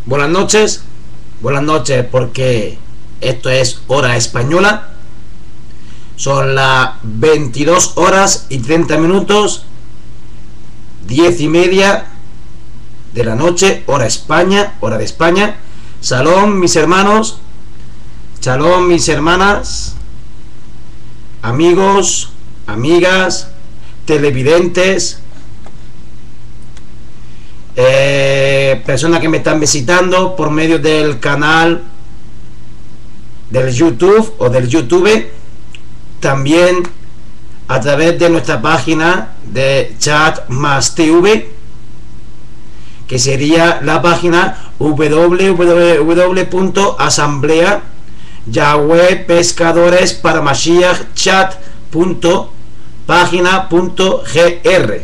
buenas noches porque esto es hora española. Son las 22 horas y 30 minutos, 10:30 de la noche, hora España, hora de España. Shalom mis hermanos, shalom mis hermanas, amigos, amigas, televidentes, personas que me están visitando por medio del canal del YouTube o del YouTube, también a través de nuestra página de Chat Más TV, que sería la página www.asamblea Yahweh Pescadores para Mashiach chat.página.gr.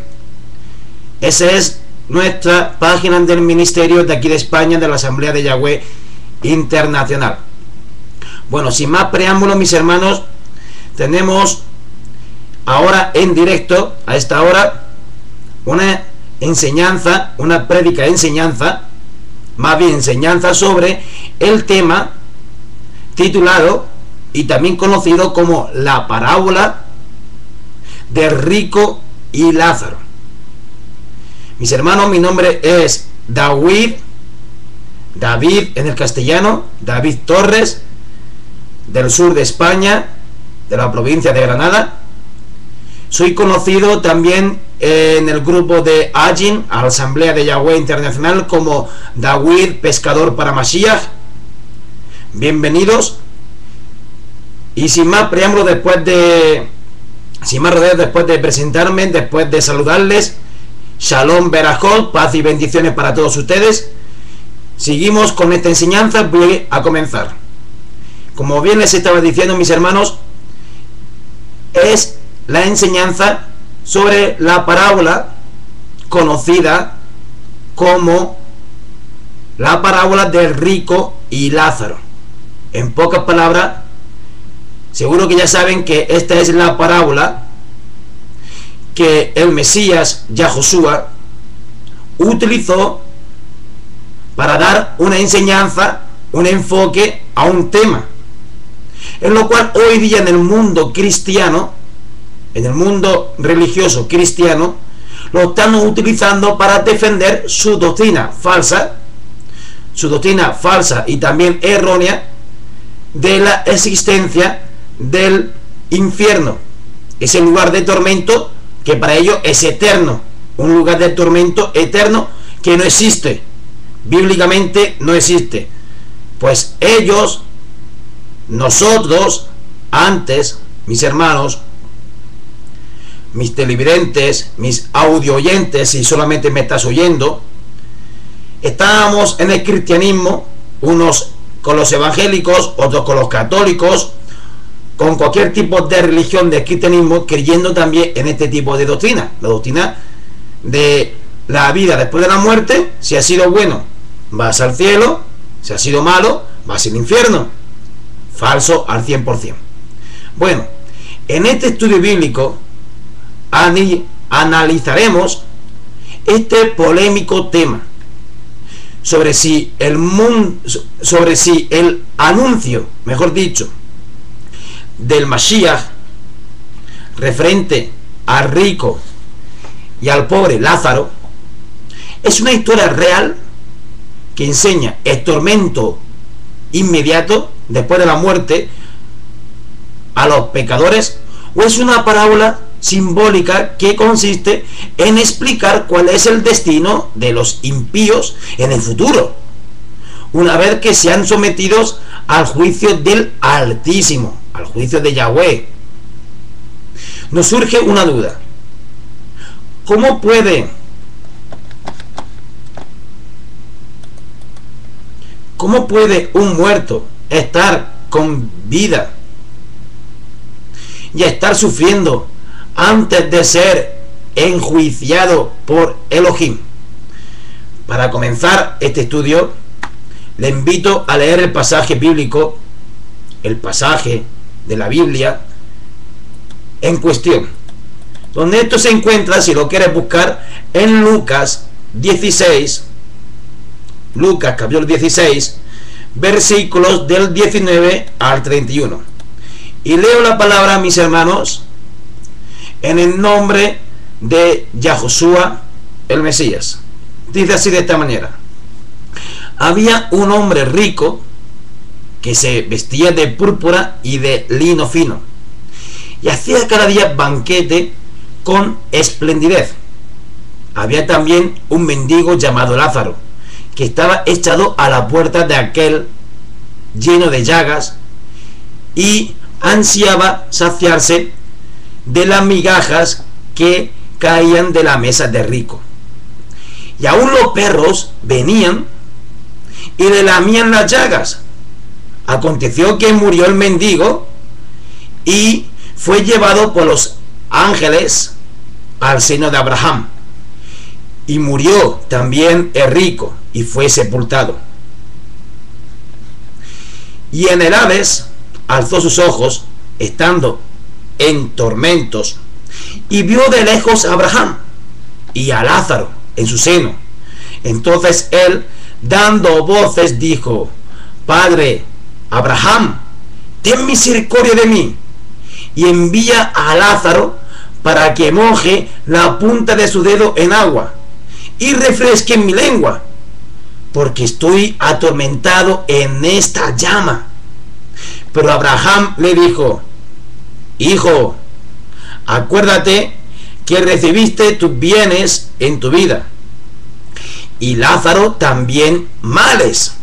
Esa es nuestra página del ministerio de aquí de España, de la Asamblea de Yahweh Internacional. Bueno, sin más preámbulos, mis hermanos, tenemos ahora en directo, a esta hora, una enseñanza, una prédica enseñanza, más bien enseñanza sobre el tema titulado y también conocido como la parábola del rico y Lázaro. Mis hermanos, mi nombre es David en el castellano, David Torres, del sur de España, de la provincia de Granada. Soy conocido también en el grupo de AJIN, Asamblea de Yahweh Internacional, como David Pescador para Mashiach. Bienvenidos. Y sin más preámbulos, después de presentarme, después de saludarles, Shalom Berajot, paz y bendiciones para todos ustedes. Seguimos con esta enseñanza. Voy a comenzar. Como bien les estaba diciendo, mis hermanos, es la enseñanza sobre la parábola conocida como la parábola del rico y Lázaro. En pocas palabras, seguro que ya saben que esta es la parábola que el Mesías Yahoshua utilizó para dar una enseñanza, un enfoque a un tema, en lo cual hoy día en el mundo cristiano, en el mundo religioso cristiano, lo están utilizando para defender su doctrina falsa y también errónea de la existencia del infierno, ese lugar de tormento que para ellos es eterno, un lugar de tormento eterno que no existe, bíblicamente no existe. Pues ellos, nosotros, antes, mis hermanos, mis televidentes, mis audio oyentes, si solamente me estás oyendo, estábamos en el cristianismo, unos con los evangélicos, otros con los católicos, con cualquier tipo de religión del cristianismo, creyendo también en este tipo de doctrina, la doctrina de la vida después de la muerte. Si has sido bueno, vas al cielo; si has sido malo, vas al infierno. Falso al 100%. Bueno, en este estudio bíblico analizaremos este polémico tema sobre si el anuncio, mejor dicho, del Mashiach referente al rico y al pobre Lázaro es una historia real que enseña el tormento inmediato después de la muerte a los pecadores, o es una parábola simbólica que consiste en explicar cuál es el destino de los impíos en el futuro, una vez que sean sometidos al juicio del Altísimo, al juicio de Yahweh. Nos surge una duda: ¿cómo puede un muerto estar con vida y estar sufriendo antes de ser enjuiciado por Elohim? Para comenzar este estudio, le invito a leer el pasaje bíblico, el pasaje de la Biblia en cuestión, donde esto se encuentra, si lo quieres buscar, en Lucas 16, Lucas capítulo 16, versículos del 19 al 31. Y leo la palabra, mis hermanos, en el nombre de Yahoshua, el Mesías. Dice así de esta manera: había un hombre rico que se vestía de púrpura y de lino fino, y hacía cada día banquete con esplendidez. Había también un mendigo llamado Lázaro, que estaba echado a la puerta de aquel lleno de llagas, y ansiaba saciarse de las migajas que caían de la mesa de rico. Y aún los perros venían y le lamían las llagas. Aconteció que murió el mendigo y fue llevado por los ángeles al seno de Abraham. Y murió también el rico y fue sepultado. Y en el Hades alzó sus ojos, estando en tormentos, y vio de lejos a Abraham y a Lázaro en su seno. Entonces él, dando voces, dijo: Padre Abraham, ten misericordia de mí, y envía a Lázaro para que moje la punta de su dedo en agua y refresque mi lengua, porque estoy atormentado en esta llama. Pero Abraham le dijo: Hijo, acuérdate que recibiste tus bienes en tu vida, y Lázaro también males,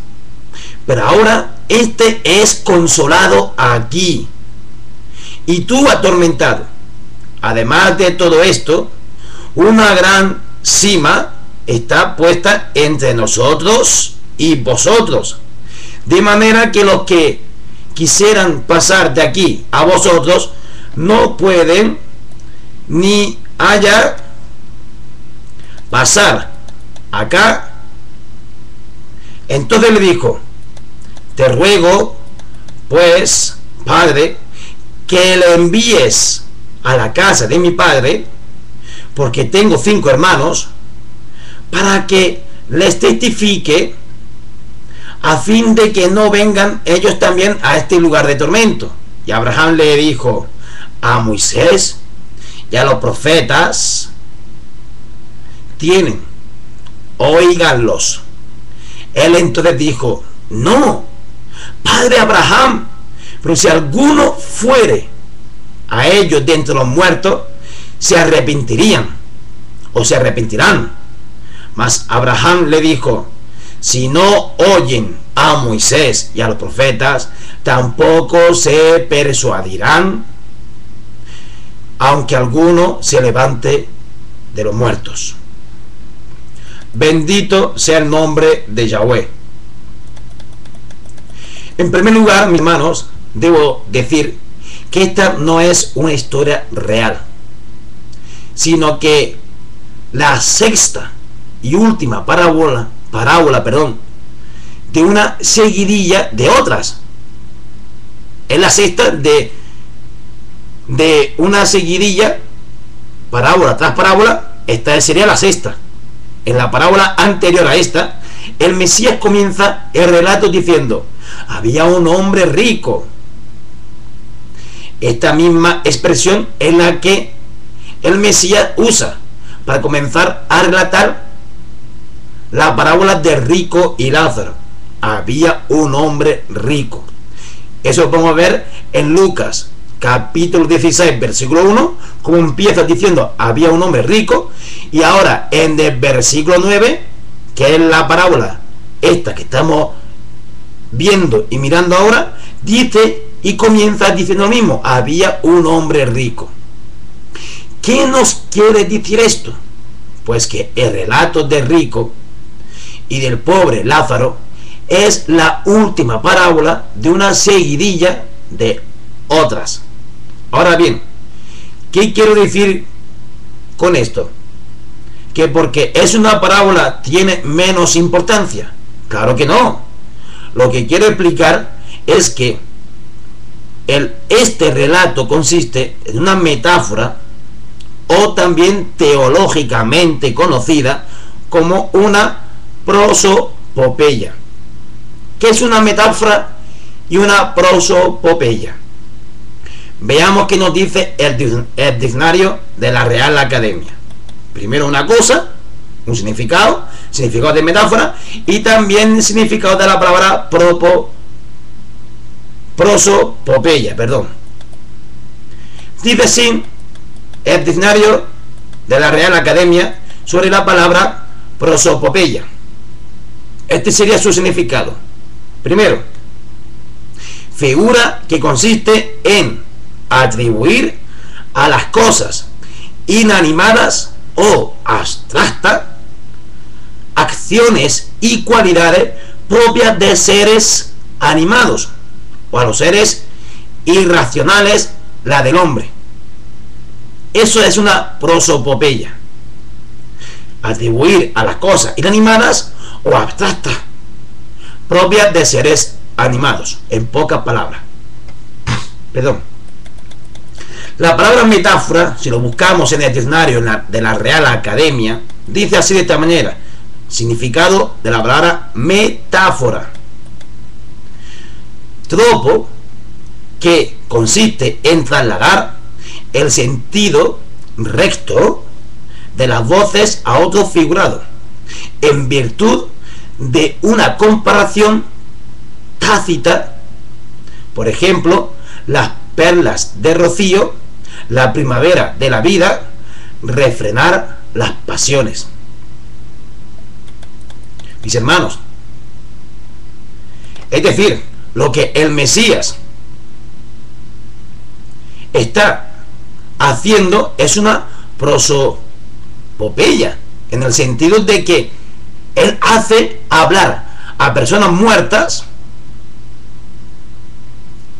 pero ahora este es consolado aquí, y tú atormentado. Además de todo esto, una gran sima está puesta entre nosotros y vosotros, de manera que los que quisieran pasar de aquí a vosotros no pueden, ni allá pasar acá. Entonces le dijo: te ruego pues, Padre, que le envíes a la casa de mi padre, porque tengo 5 hermanos, para que les testifique, a fin de que no vengan ellos también a este lugar de tormento. Y Abraham le dijo: a Moisés y a los profetas tienen, óiganlos. Él entonces dijo: no, Padre Abraham, pero si alguno fuere a ellos de entre los muertos, se arrepentirían, o se arrepentirán. Mas Abraham le dijo: si no oyen a Moisés y a los profetas, tampoco se persuadirán, aunque alguno se levante de los muertos. Bendito sea el nombre de Yahweh. En primer lugar, mis hermanos, debo decir que esta no es una historia real, sino que la sexta y última parábola, de una seguidilla de otras. Es la sexta de una seguidilla, parábola tras parábola. Esta sería la sexta. En la parábola anterior a esta, el Mesías comienza el relato diciendo: había un hombre rico. Esta misma expresión es la que el Mesías usa para comenzar a relatar la parábola de rico y Lázaro. Había un hombre rico. Eso lo podemos ver en Lucas capítulo 16 versículo 1, como empieza diciendo: había un hombre rico. Y ahora en el versículo 9, que es la parábola esta que estamos viendo y mirando ahora, dice y comienza diciendo lo mismo: había un hombre rico. ¿Qué nos quiere decir esto? Pues que el relato del rico y del pobre Lázaro es la última parábola de una seguidilla de otras. Ahora bien, ¿qué quiero decir con esto? ¿Que porque es una parábola tiene menos importancia? Claro que no. Lo que quiero explicar es que este relato consiste en una metáfora, o también teológicamente conocida como una prosopopeya. ¿Qué es una metáfora y una prosopopeya? Veamos qué nos dice el diccionario de la Real Academia. Primero una cosa, un significado de metáfora, y también el significado de la palabra prosopopeya, Dice así el diccionario de la Real Academia sobre la palabra prosopopeya. Este sería su significado. Primero, figura que consiste en atribuir a las cosas inanimadas o abstractas acciones y cualidades propias de seres animados, o a los seres irracionales, la del hombre. Eso es una prosopopeya. Atribuir a las cosas inanimadas o abstractas propias de seres animados, en pocas palabras. La palabra metáfora, si lo buscamos en el diccionario de la Real Academia, dice así de esta manera: significado de la palabra metáfora: tropo que consiste en trasladar el sentido recto de las voces a otro figurado, en virtud de una comparación tácita. Por ejemplo, las perlas de rocío, la primavera de la vida, refrenar las pasiones. Mis hermanos, es decir, lo que el Mesías está haciendo es una prosopopeya, en el sentido de que él hace hablar a personas muertas.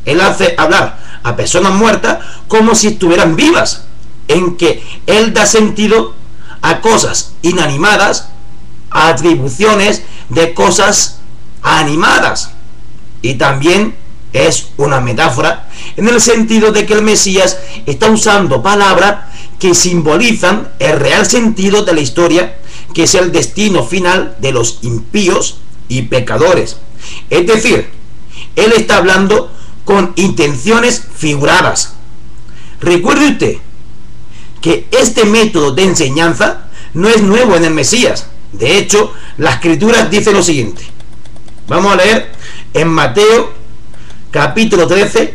Él hace hablar a personas muertas como si estuvieran vivas, en que él da sentido a cosas inanimadas, a atribuciones de cosas animadas. Y también es una metáfora en el sentido de que el Mesías está usando palabras que simbolizan el real sentido de la historia, que es el destino final de los impíos y pecadores. Es decir, él está hablando con intenciones figuradas. Recuerde usted que este método de enseñanza no es nuevo en el Mesías. De hecho, la Escritura dice lo siguiente. Vamos a leer en Mateo capítulo 13,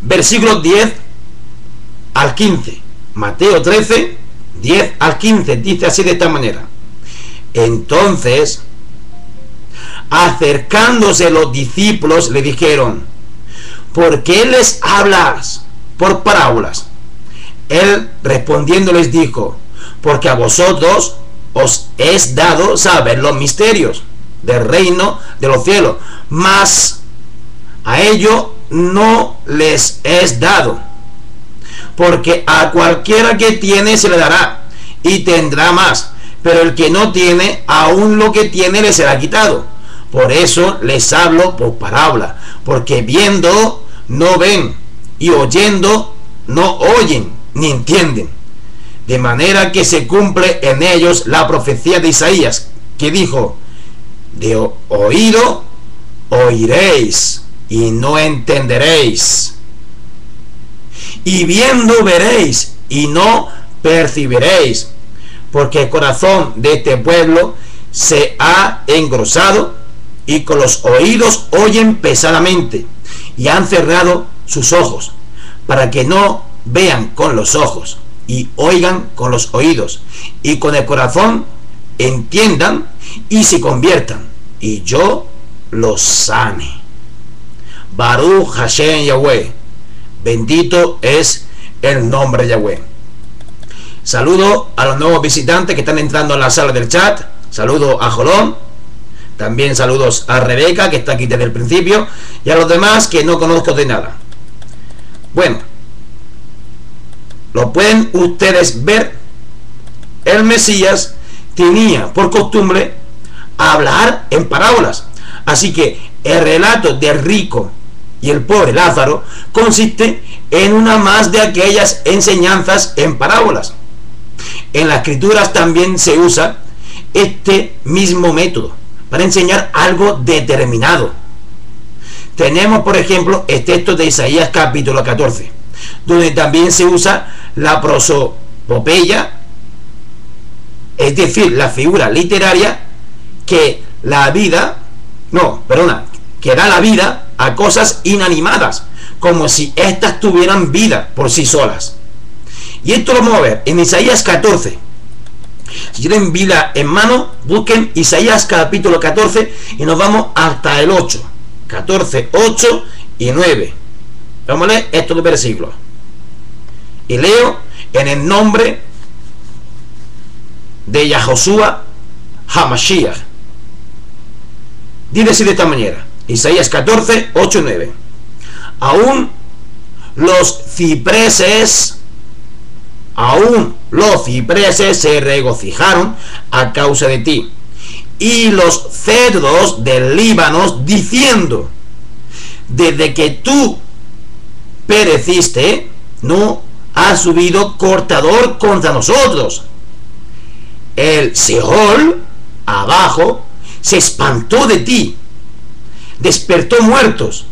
versículos 10 al 15. Mateo 13, 10 al 15, dice así de esta manera: entonces, acercándose los discípulos, le dijeron: ¿por qué les hablas por parábolas? Él respondiendo les dijo: porque a vosotros os es dado saber los misterios del reino de los cielos, mas a ellos no les es dado, porque a cualquiera que tiene se le dará y tendrá más, pero el que no tiene, aún lo que tiene le será quitado. Por eso les hablo por parábola, porque viendo no ven, y oyendo no oyen ni entienden, de manera que se cumple en ellos la profecía de Isaías, que dijo: de oído oiréis y no entenderéis, y viendo veréis y no percibiréis, porque el corazón de este pueblo se ha engrosado, y con los oídos oyen pesadamente, y han cerrado sus ojos, para que no vean con los ojos, y oigan con los oídos, y con el corazón entiendan y se conviertan, y yo los sane. Baruch Hashem Yahweh, bendito es el nombre de Yahweh. Saludo a los nuevos visitantes que están entrando en la sala del chat. Saludo a Jolón, también saludos a Rebeca, que está aquí desde el principio, y a los demás que no conozco de nada. Bueno, lo pueden ustedes ver. El Mesías tenía por costumbre hablar en parábolas, así que el relato del rico y el pobre Lázaro consiste en una más de aquellas enseñanzas en parábolas. En las Escrituras también se usa este mismo método para enseñar algo determinado. Tenemos, por ejemplo, el texto de Isaías capítulo 14, donde también se usa la prosopopeya, es decir, la figura literaria que da la vida a cosas inanimadas, como si éstas tuvieran vida por sí solas. Y esto lo vamos a ver en Isaías 14. Si tienen Biblia en mano, busquen Isaías capítulo 14 y nos vamos hasta el 8. 14, 8 y 9. Vamos a leer estos dos versículos. Y leo en el nombre de Yahoshua HaMashiach. Dice así de esta manera, Isaías 14, 8 y 9. Aún los cipreses se regocijaron a causa de ti, y los cedros del Líbano diciendo, desde que tú pereciste, no ha subido cortador contra nosotros. El Seol abajo se espantó de ti, despertó muertos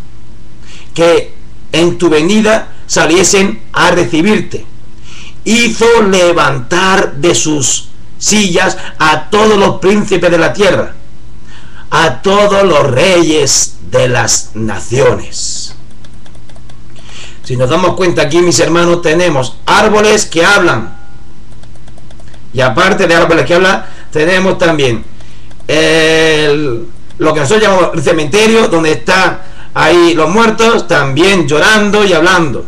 que en tu venida saliesen a recibirte, hizo levantar de sus sillas a todos los príncipes de la tierra, a todos los reyes de las naciones. Si nos damos cuenta aquí, mis hermanos, tenemos árboles que hablan, y aparte de árboles que hablan, tenemos también lo que nosotros llamamos el cementerio, donde están ahí los muertos también llorando y hablando.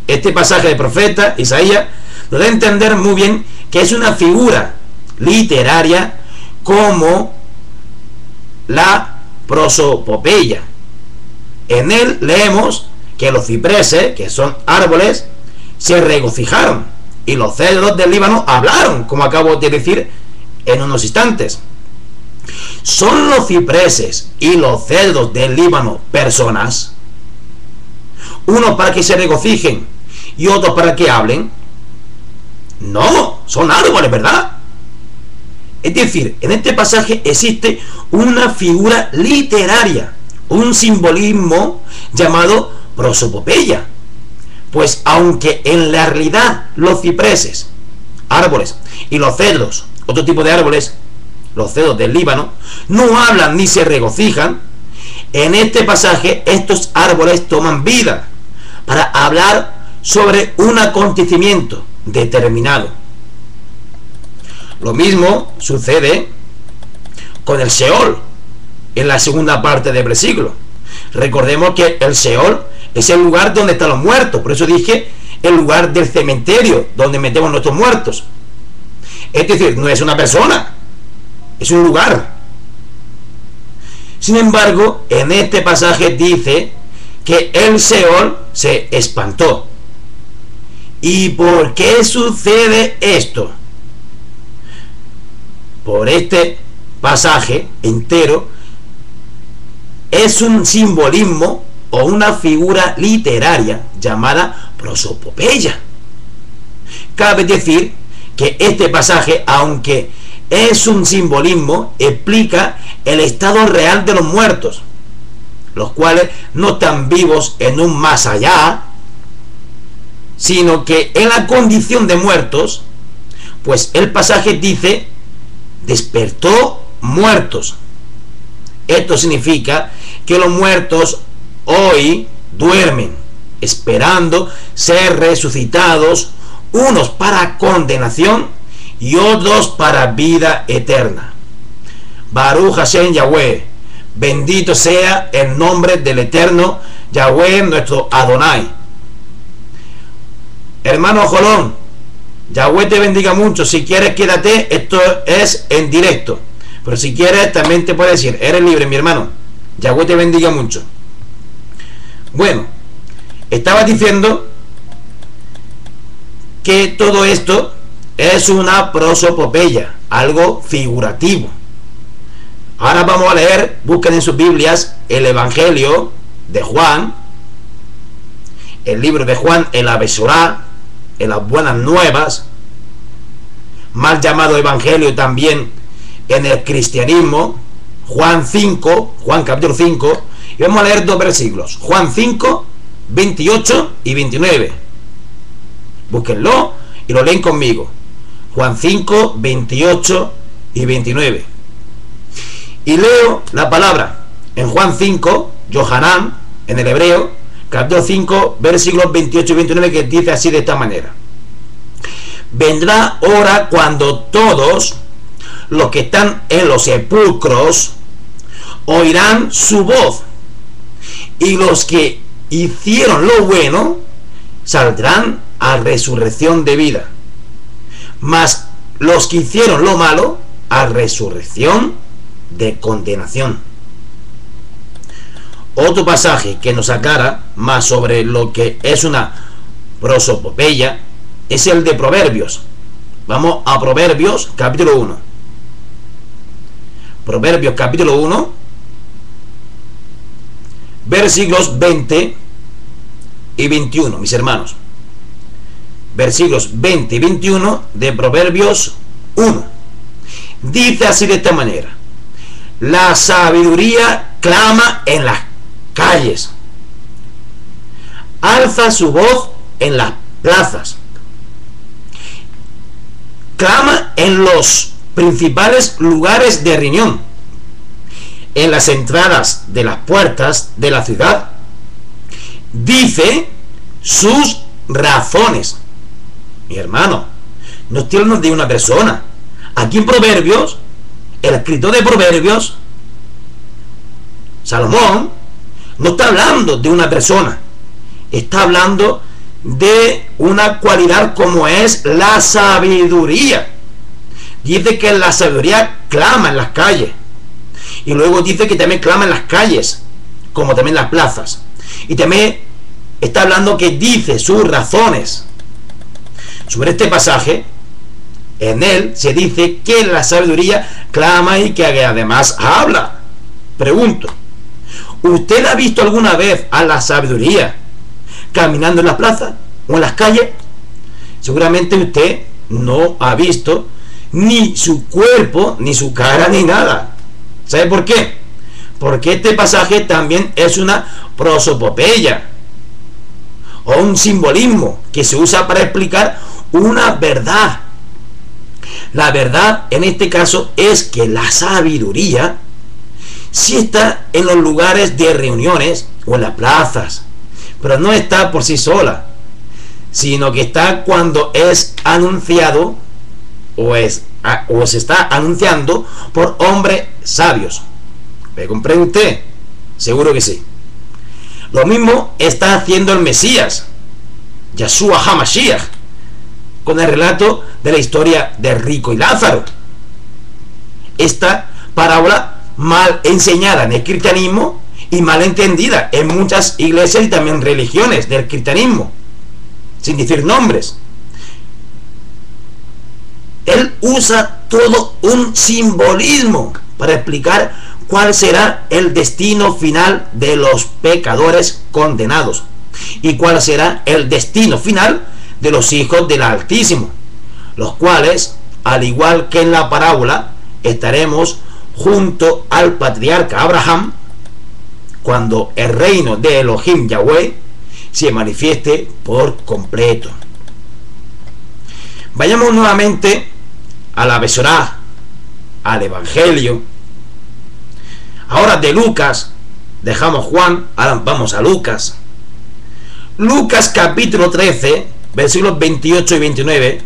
Este pasaje de profeta Isaías nos da a entender muy bien que es una figura literaria como la prosopopeya. En él leemos que los cipreses, que son árboles, se regocijaron, y los cedros del Líbano hablaron, como acabo de decir en unos instantes. ¿Son los cipreses y los cedros del Líbano personas? Unos para que se regocijen y otros para que hablen. No, son árboles, ¿verdad? Es decir, en este pasaje existe una figura literaria, un simbolismo llamado prosopopeya. Pues aunque en la realidad los cipreses, árboles, y los cedros, otro tipo de árboles, los cedros del Líbano, no hablan ni se regocijan, en este pasaje estos árboles toman vida para hablar sobre un acontecimiento determinado. Lo mismo sucede con el Seol en la segunda parte del versículo. Recordemos que el Seol es el lugar donde están los muertos, por eso dije el lugar del cementerio donde metemos nuestros muertos. Es decir, no es una persona, es un lugar. Sin embargo, en este pasaje dice que el Seol se espantó. ¿Y por qué sucede esto? Por este pasaje entero es un simbolismo o una figura literaria llamada prosopopeya. Cabe decir que este pasaje, aunque es un simbolismo, explica el estado real de los muertos, los cuales no están vivos en un más allá, sino que en la condición de muertos, pues el pasaje dice, despertó muertos. Esto significa que los muertos hoy duermen, esperando ser resucitados, unos para condenación y otros para vida eterna. Baruch Hashem Yahweh, bendito sea el nombre del eterno Yahweh, nuestro Adonai. Hermano Jolón, Yahweh te bendiga mucho. Si quieres, quédate, esto es en directo, pero si quieres también te puedes decir, eres libre, mi hermano. Yahweh te bendiga mucho. Bueno, estaba diciendo que todo esto es una prosopopeya, algo figurativo. Ahora vamos a leer, busquen en sus Biblias el Evangelio de Juan, el libro de Juan, el Abesorá, en las buenas nuevas, mal llamado Evangelio también en el cristianismo, Juan 5, Juan capítulo 5, y vamos a leer dos versículos, Juan 5, 28 y 29. Búsquenlo y lo leen conmigo. Juan 5, 28 y 29. Y leo la palabra en Juan 5, Yohanan, en el hebreo, capítulo 5, versículos 28 y 29, que dice así de esta manera: vendrá hora cuando todos los que están en los sepulcros oirán su voz, y los que hicieron lo bueno saldrán a resurrección de vida, mas los que hicieron lo malo a resurrección de condenación. Otro pasaje que nos aclara más sobre lo que es una prosopopeya es el de Proverbios. Vamos a Proverbios capítulo 1. Proverbios capítulo 1, versículos 20 y 21, mis hermanos. Versículos 20 y 21 de Proverbios 1. Dice así de esta manera: la sabiduría clama en las calles, alza su voz en las plazas, clama en los principales lugares de reunión, en las entradas de las puertas de la ciudad, dice sus razones. Mi hermano, no estoy hablando de una persona. Aquí en Proverbios, el escritor de Proverbios, Salomón, no está hablando de una persona, está hablando de una cualidad como es la sabiduría. Dice que la sabiduría clama en las calles, y luego dice que también clama en las calles, como también en las plazas, y también está hablando que dice sus razones. Sobre este pasaje, en él se dice que la sabiduría clama y que además habla. Pregunto, ¿usted ha visto alguna vez a la sabiduría caminando en las plazas o en las calles? Seguramente usted no ha visto ni su cuerpo, ni su cara, ni nada. ¿Sabe por qué? Porque este pasaje también es una prosopopeya, o un simbolismo que se usa para explicar una verdad. La verdad en este caso es que la sabiduría sí está en los lugares de reuniones o en las plazas, pero no está por sí sola, sino que está cuando es anunciado o se está anunciando por hombres sabios. ¿Me comprende usted? Seguro que sí. Lo mismo está haciendo el Mesías, Yeshua HaMashiach, con el relato de la historia de Rico y Lázaro. Esta parábola mal enseñada en el cristianismo y mal entendida en muchas iglesias y también religiones del cristianismo, sin decir nombres. Él usa todo un simbolismo para explicar cuál será el destino final de los pecadores condenados y cuál será el destino final de los hijos del Altísimo, los cuales, al igual que en la parábola, estaremos junto al patriarca Abraham cuando el reino de Elohim Yahweh se manifieste por completo. Vayamos nuevamente a la Besorá, al Evangelio. Ahora de Lucas, dejamos Juan, ahora vamos a Lucas. Lucas capítulo 13, versículos 28 y 29.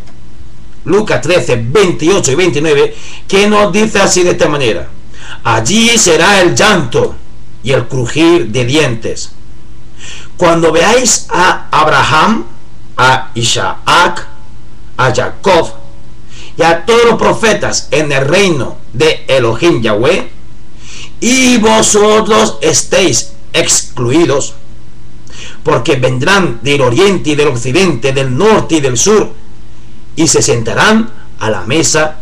Lucas 13, 28 y 29, que nos dice así de esta manera: allí será el llanto y el crujir de dientes, cuando veáis a Abraham, a Isaac, a Jacob y a todos los profetas en el reino de Elohim Yahweh, y vosotros estéis excluidos, porque vendrán del oriente y del occidente, del norte y del sur, y se sentarán a la mesa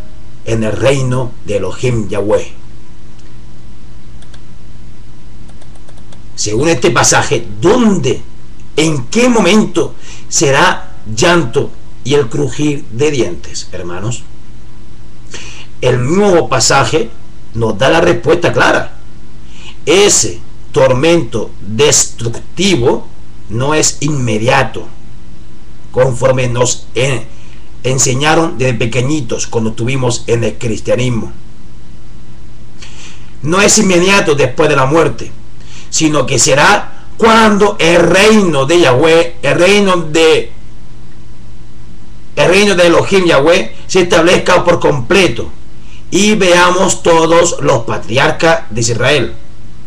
en el reino de Elohim Yahweh. Según este pasaje, ¿dónde, en qué momento será llanto y el crujir de dientes, hermanos? el nuevo pasaje nos da la respuesta clara. Ese tormento destructivo no es inmediato, conforme nos enseñaron desde pequeñitos cuando estuvimos en el cristianismo. No es inmediato después de la muerte, sino que será cuando el reino de Yahweh, el reino de Elohim Yahweh se establezca por completo y veamos todos los patriarcas de Israel: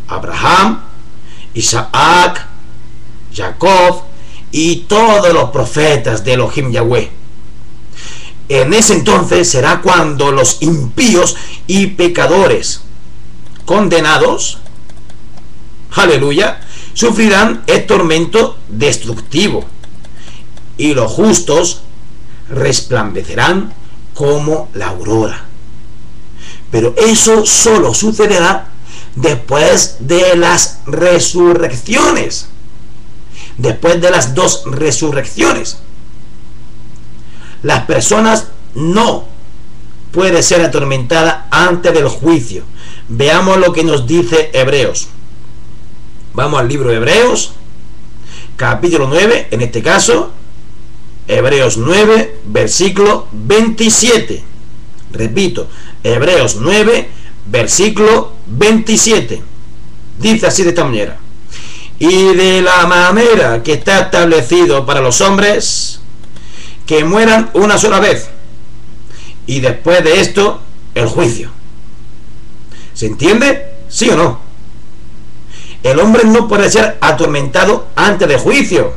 Abraham, Isaac, Jacob y todos los profetas de Elohim Yahweh. En ese entonces será cuando los impíos y pecadores condenados, aleluya, sufrirán el tormento destructivo, y los justos resplandecerán como la aurora. Pero eso solo sucederá después de las resurrecciones, después de las dos resurrecciones. Las personas no pueden ser atormentadas antes del juicio. Veamos lo que nos dice Hebreos. Vamos al libro de Hebreos, capítulo 9, en este caso, Hebreos 9, versículo 27. Repito, Hebreos 9, versículo 27. Dice así de esta manera: y de la manera que está establecido para los hombres que mueran una sola vez, y después de esto el juicio. ¿Se entiende? ¿Sí o no? El hombre no puede ser atormentado antes del juicio.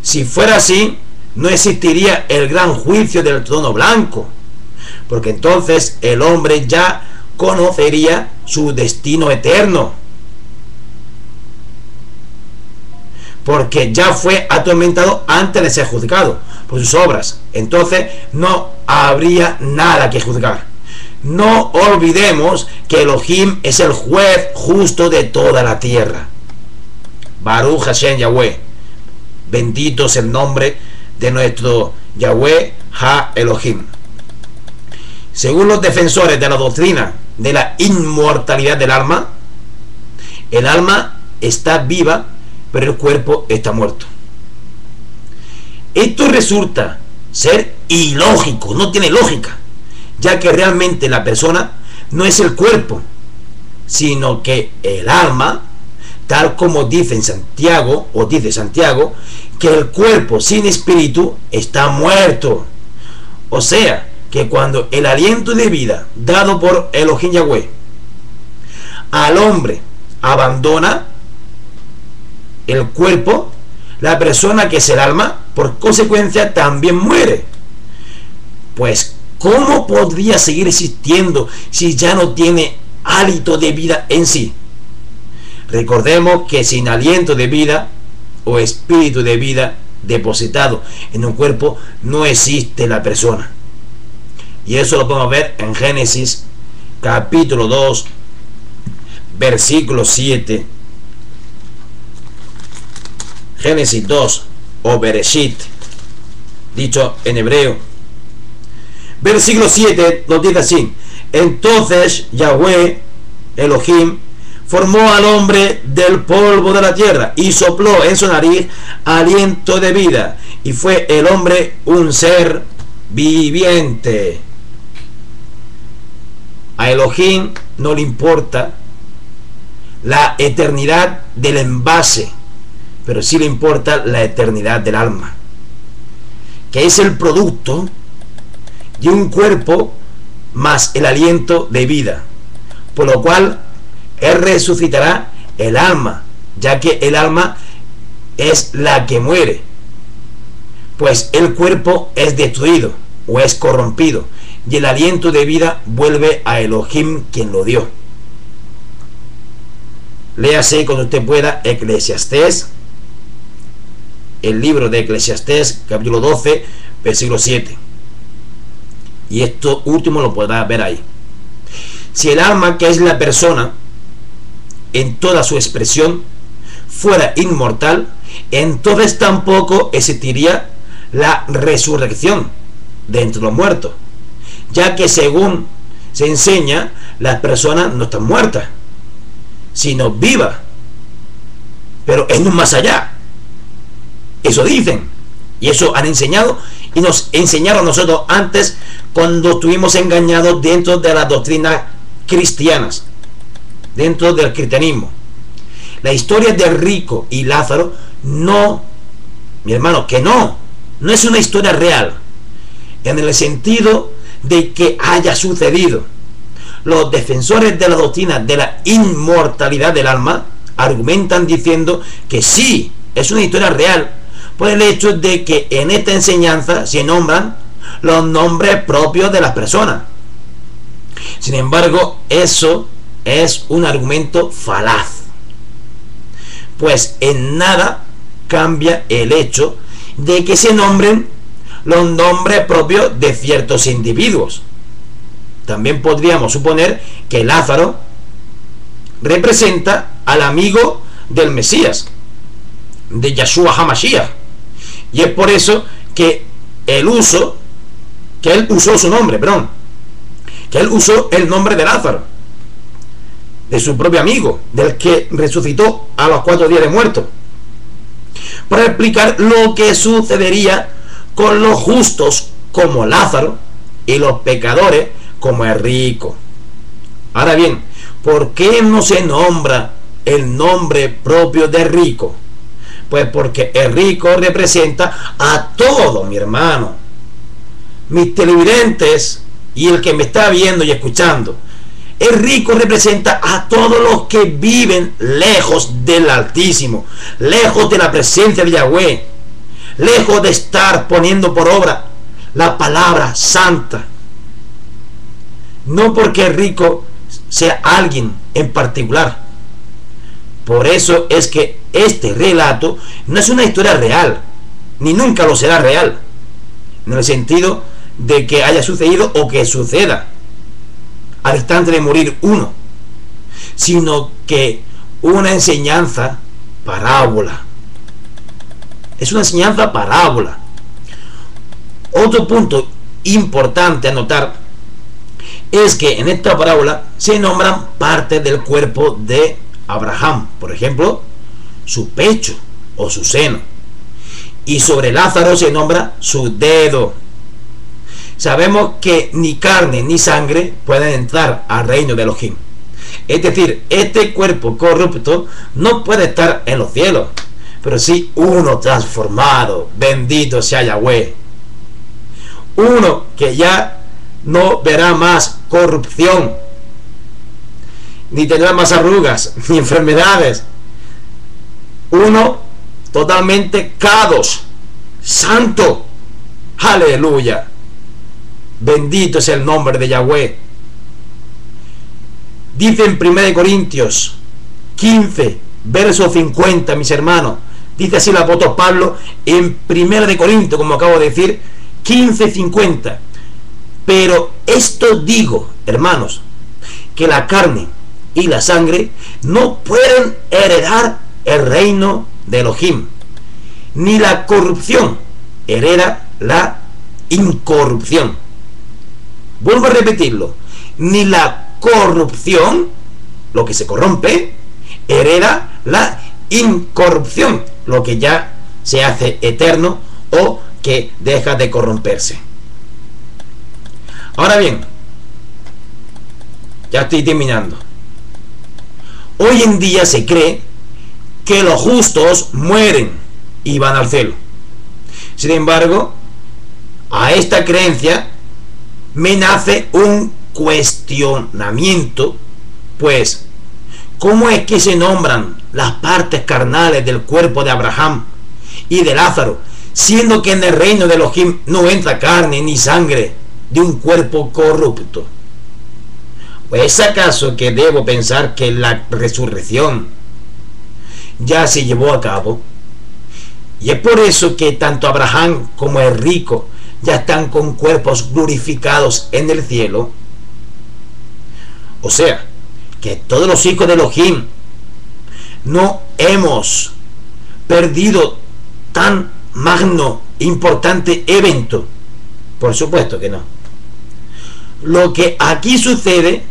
Si fuera así, no existiría el gran juicio del trono blanco, porque entonces el hombre ya conocería su destino eterno, porque ya fue atormentado antes de ser juzgado por sus obras. Entonces no habría nada que juzgar. No olvidemos que Elohim es el juez justo de toda la tierra. Baruch Hashem Yahweh. Bendito es el nombre de nuestro Yahweh Ha Elohim. Según los defensores de la doctrina de la inmortalidad del alma, el alma está viva, pero el cuerpo está muerto. Esto resulta ser ilógico, no tiene lógica, ya que realmente la persona no es el cuerpo, sino que el alma, tal como dice Santiago, que el cuerpo sin espíritu está muerto. O sea, que cuando el aliento de vida dado por Elohim Yahweh al hombre abandona el cuerpo, la persona que es el alma, por consecuencia también muere. Pues ¿cómo podría seguir existiendo si ya no tiene hálito de vida en sí? Recordemos que sin aliento de vida o espíritu de vida depositado en un cuerpo no existe la persona. Y eso lo podemos ver en Génesis capítulo 2, versículo 7. Génesis 2 o Bereshit, dicho en hebreo. Versículo 7 nos dice así: entonces Yahweh Elohim formó al hombre del polvo de la tierra y sopló en su nariz aliento de vida, y fue el hombre un ser viviente. A Elohim no le importa la eternidad del envase, pero sí le importa la eternidad del alma, que es el producto de un cuerpo más el aliento de vida, por lo cual él resucitará el alma, ya que el alma es la que muere, pues el cuerpo es destruido o es corrompido, y el aliento de vida vuelve a Elohim, quien lo dio. Léase cuando usted pueda Eclesiastés, el libro de Eclesiastés, capítulo 12, versículo 7. Y esto último lo podrá ver ahí. Si el alma, que es la persona en toda su expresión, fuera inmortal, entonces tampoco existiría la resurrección de entre los muertos, ya que según se enseña, las personas no están muertas, sino vivas, pero en un más allá. Eso dicen, y eso han enseñado, y nos enseñaron nosotros antes cuando estuvimos engañados dentro de las doctrinas cristianas, dentro del cristianismo. La historia de Rico y Lázaro, no, mi hermano, que no es una historia real, en el sentido de que haya sucedido. Los defensores de la doctrina de la inmortalidad del alma argumentan diciendo que sí, es una historia real, por el hecho de que en esta enseñanza se nombran los nombres propios de las personas. Sin embargo, eso es un argumento falaz, pues en nada cambia el hecho de que se nombren los nombres propios de ciertos individuos. También podríamos suponer que Lázaro representa al amigo del Mesías, de Yeshua HaMashiach, y es por eso que él usó su nombre, que él usó el nombre de Lázaro, de su propio amigo, del que resucitó a los 4 días de muerto, para explicar lo que sucedería con los justos como Lázaro y los pecadores como el rico. Ahora bien, ¿por qué no se nombra el nombre propio de rico? Pues porque el rico representa a todo, mi hermano, mis televidentes y el que me está viendo y escuchando. El rico representa a todos los que viven lejos del Altísimo, lejos de la presencia de Yahweh, lejos de estar poniendo por obra la palabra santa. No porque el rico sea alguien en particular. Por eso es que este relato no es una historia real, ni nunca lo será real, en el sentido de que haya sucedido o que suceda al instante de morir uno, sino que una enseñanza parábola. Es una enseñanza parábola. Otro punto importante a notar es que en esta parábola se nombran partes del cuerpo de Abraham, por ejemplo, su pecho o su seno, y sobre Lázaro se nombra su dedo. Sabemos que ni carne ni sangre pueden entrar al reino de Elohim, es decir, este cuerpo corrupto no puede estar en los cielos, pero sí uno transformado, bendito sea Yahweh, uno que ya no verá más corrupción, ni tendrá más arrugas, ni enfermedades, uno totalmente kadosh, santo, aleluya, bendito es el nombre de Yahweh. Dice en 1 Corintios 15, verso 50, mis hermanos, dice así el apóstol Pablo en 1 Corintios, como acabo de decir, 15:50. Pero esto digo, hermanos, que la carne y la sangre no pueden heredar el reino de Elohim, ni la corrupción hereda la incorrupción. Vuelvo a repetirlo, ni la corrupción, lo que se corrompe, hereda la incorrupción, lo que ya se hace eterno o que deja de corromperse. Ahora bien, ya estoy terminando. Hoy en día se cree que los justos mueren y van al cielo. Sin embargo, a esta creencia me nace un cuestionamiento, pues, ¿cómo es que se nombran las partes carnales del cuerpo de Abraham y de Lázaro, siendo que en el reino de Elohim no entra carne ni sangre de un cuerpo corrupto? ¿O es acaso que debo pensar que la resurrección ya se llevó a cabo? Y es por eso que tanto Abraham como el rico ya están con cuerpos glorificados en el cielo. O sea, que todos los hijos de Elohim no hemos perdido tan magno, importante evento. Por supuesto que no. lo que aquí sucede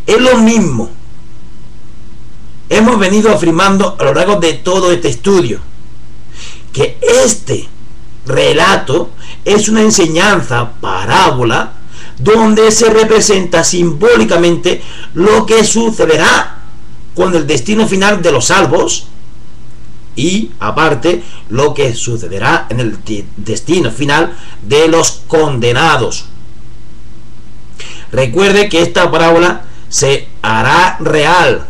es lo mismo. Hemos venido afirmando a lo largo de todo este estudio que este relato es una enseñanza parábola donde se representa simbólicamente lo que sucederá con el destino final de los salvos y aparte lo que sucederá en el destino final de los condenados. Recuerde que esta parábola se hará real,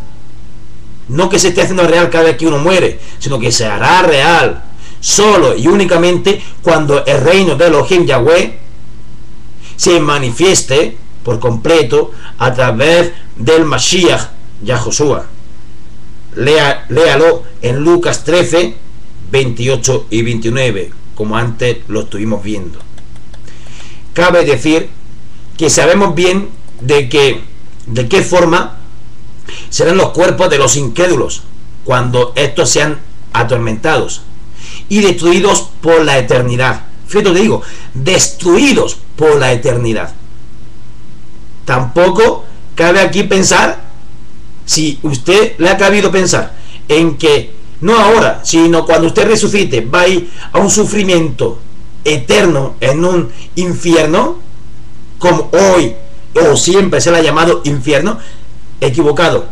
no que se esté haciendo real cada vez que uno muere, sino que se hará real solo y únicamente cuando el reino de Elohim Yahweh se manifieste por completo a través del Mashiach Yahoshua. Léalo en Lucas 13, 28 y 29, como antes lo estuvimos viendo. Cabe decir que sabemos bien de qué forma serán los cuerpos de los incrédulos cuando estos sean atormentados y destruidos por la eternidad. Fíjate, te digo, destruidos por la eternidad. Tampoco cabe aquí pensar, si usted le ha cabido pensar en que no ahora, sino cuando usted resucite va a ir a un sufrimiento eterno en un infierno, como hoy o siempre se le ha llamado infierno. Equivocado.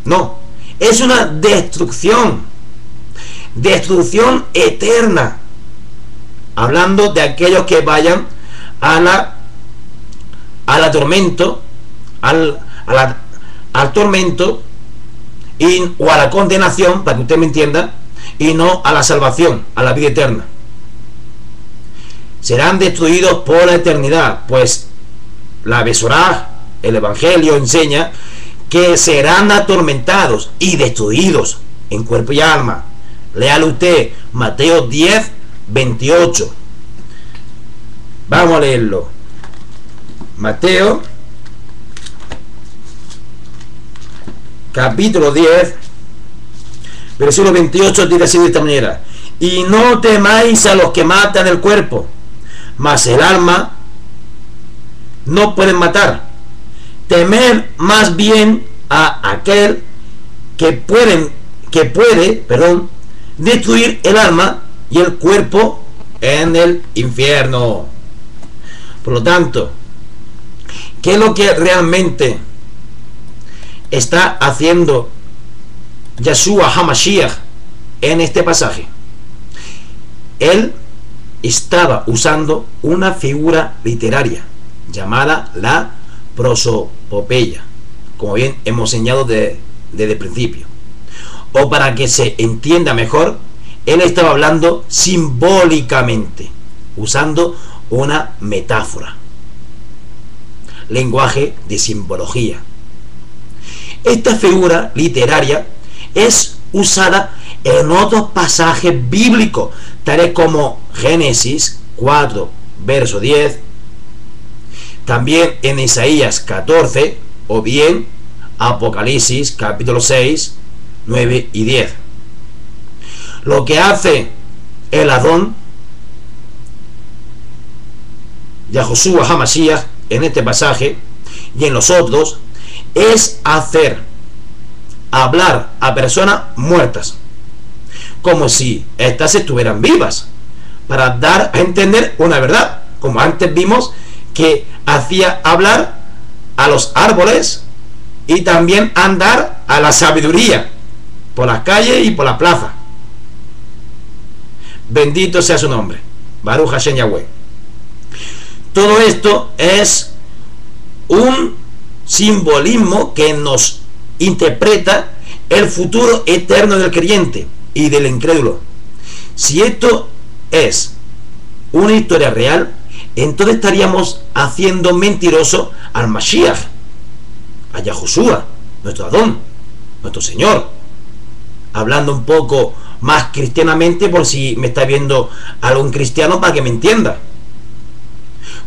No, es una destrucción eterna, hablando de aquellos que vayan al tormento, al tormento o a la condenación, para que usted me entienda, y no a la salvación, a la vida eterna. Serán destruidos por la eternidad, pues la Besorá, el Evangelio, enseña que serán atormentados y destruidos en cuerpo y alma. Léalo usted, Mateo 10, 28. Vamos a leerlo. Mateo capítulo 10, versículo 28, dice así de esta manera: y no temáis a los que matan el cuerpo, mas el alma no pueden matar. Temed más bien a aquel que puede destruir el alma y el cuerpo en el infierno. Por lo tanto, ¿qué es lo que realmente está haciendo Yeshua HaMashiach en este pasaje? Él estaba usando una figura literaria llamada la prosopopeya, como bien hemos señalado desde el principio. O para que se entienda mejor, él estaba hablando simbólicamente, usando una metáfora, lenguaje de simbología. Esta figura literaria es usada en otros pasajes bíblicos, tales como Génesis 4, verso 10, también en Isaías 14, o bien Apocalipsis capítulo 6, 9 y 10. Lo que hace el Adón, Yahoshua HaMashiach, en este pasaje y en los otros, es hacer hablar a personas muertas como si éstas estuvieran vivas, para dar a entender una verdad, como antes vimos que hacía hablar a los árboles y también andar a la sabiduría por las calles y por la plaza. Bendito sea su nombre, Baruch Hashem Yahweh. Todo esto es un simbolismo que nos interpreta el futuro eterno del creyente y del incrédulo. Si esto es una historia real, entonces estaríamos haciendo mentiroso al Mashiach, a Yahoshua, nuestro Adón, nuestro Señor. Hablando un poco más cristianamente, por si me está viendo algún cristiano, para que me entienda.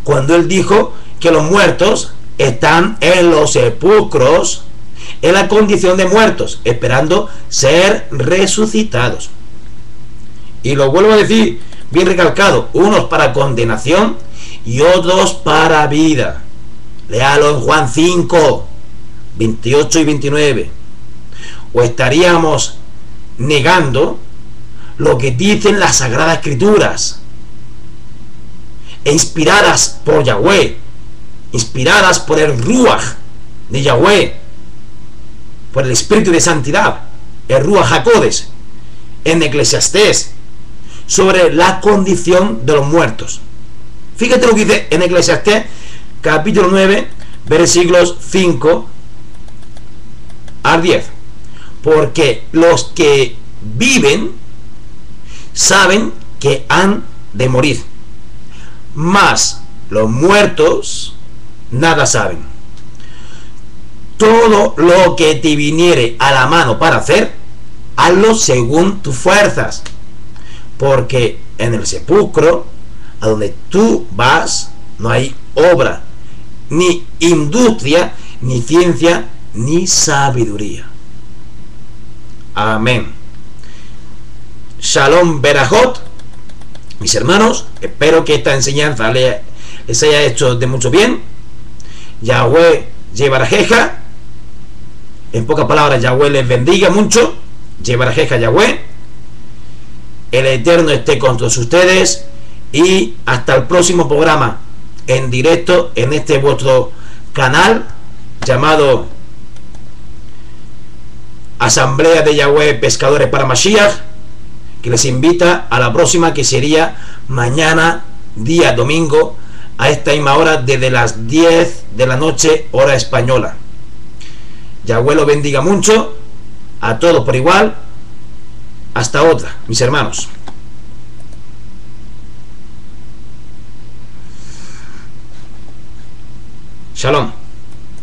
Cuando él dijo que los muertos están en los sepulcros, en la condición de muertos, esperando ser resucitados. Y lo vuelvo a decir, bien recalcado, unos para condenación y otros para vida. Léalo en Juan 5, 28 y 29. O estaríamos negando lo que dicen las Sagradas Escrituras, inspiradas por Yahweh, inspiradas por el Ruach de Yahweh, por el Espíritu de Santidad, el Ruach HaKodesh, en Eclesiastés, sobre la condición de los muertos. Fíjate lo que dice en Eclesiastés, capítulo 9, versículos 5 al 10. Porque los que viven saben que han de morir, mas los muertos nada saben. Todo lo que te viniere a la mano para hacer, hazlo según tus fuerzas, porque en el sepulcro a donde tú vas no hay obra, ni industria, ni ciencia, ni sabiduría. Amén. Shalom Berajot, mis hermanos, espero que esta enseñanza les haya hecho de mucho bien. Yahweh Yevarajeja, en pocas palabras, Yahweh les bendiga mucho. Yevarajeja Yahweh, el Eterno esté con todos ustedes, y hasta el próximo programa en directo en este vuestro canal llamado Asamblea de Yahweh Pescadores para Mashiach, que les invita a la próxima, que sería mañana, día domingo, a esta misma hora, desde las 10 de la noche, hora española. Yahweh lo bendiga mucho a todos por igual. Hasta otra, mis hermanos. Shalom.